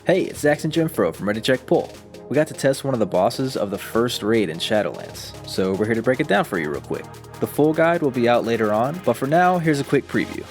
Hey, it's Zax and Jimfro from Ready Check Pull. We got to test one of the bosses of the first raid in Shadowlands, so we're here to break it down for you real quick. The full guide will be out later on, but for now, here's a quick preview.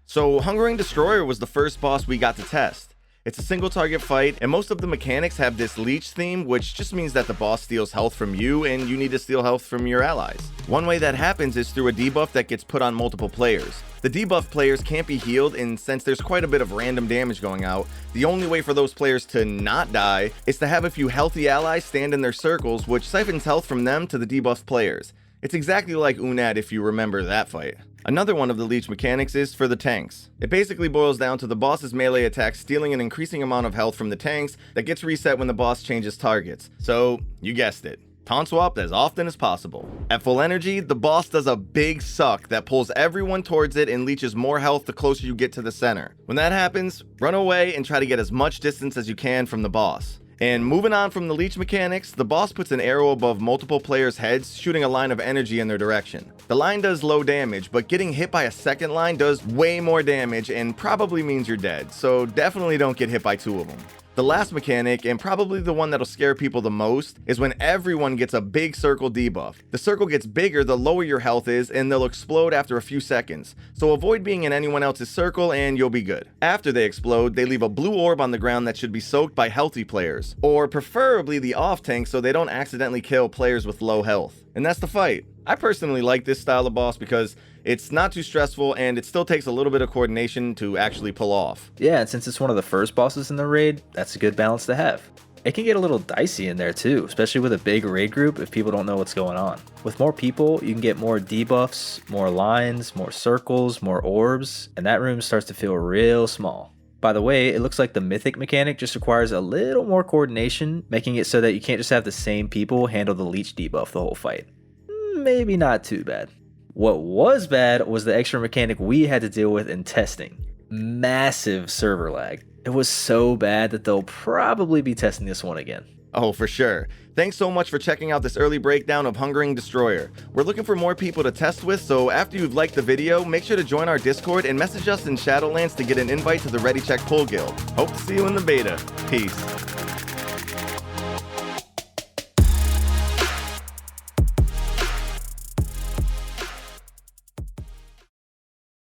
So Hungering Destroyer was the first boss we got to test. It's a single target fight, and most of the mechanics have this leech theme, which just means that the boss steals health from you and you need to steal health from your allies. One way that happens is through a debuff that gets put on multiple players. The debuff players can't be healed, and since there's quite a bit of random damage going out, the only way for those players to not die is to have a few healthy allies stand in their circles, which siphons health from them to the debuff players. It's exactly like Unad if you remember that fight. Another one of the leech mechanics is for the tanks. It basically boils down to the boss's melee attack stealing an increasing amount of health from the tanks that gets reset when the boss changes targets. So, you guessed it. Taunt swap as often as possible. At full energy, the boss does a big suck that pulls everyone towards it and leeches more health the closer you get to the center. When that happens, run away and try to get as much distance as you can from the boss. And moving on from the leech mechanics, the boss puts an arrow above multiple players' heads, shooting a line of energy in their direction. The line does low damage, but getting hit by a second line does way more damage and probably means you're dead, so definitely don't get hit by two of them. The last mechanic, and probably the one that'll scare people the most, is when everyone gets a big circle debuff. The circle gets bigger the lower your health is, and they'll explode after a few seconds, so avoid being in anyone else's circle and you'll be good. After they explode, they leave a blue orb on the ground that should be soaked by healthy players, or preferably the off tank so they don't accidentally kill players with low health. And that's the fight. I personally like this style of boss because it's not too stressful and it still takes a little bit of coordination to actually pull off. Yeah, and since it's one of the first bosses in the raid, that's a good balance to have. It can get a little dicey in there too, especially with a big raid group if people don't know what's going on. With more people, you can get more debuffs, more lines, more circles, more orbs, and that room starts to feel real small. By the way, it looks like the mythic mechanic just requires a little more coordination, making it so that you can't just have the same people handle the leech debuff the whole fight. Maybe not too bad. What was bad was the extra mechanic we had to deal with in testing. Massive server lag. It was so bad that they'll probably be testing this one again. Oh, for sure. Thanks so much for checking out this early breakdown of Hungering Destroyer. We're looking for more people to test with, so after you've liked the video, make sure to join our Discord and message us in Shadowlands to get an invite to the Ready Check Pull Guild. Hope to see you in the beta. Peace.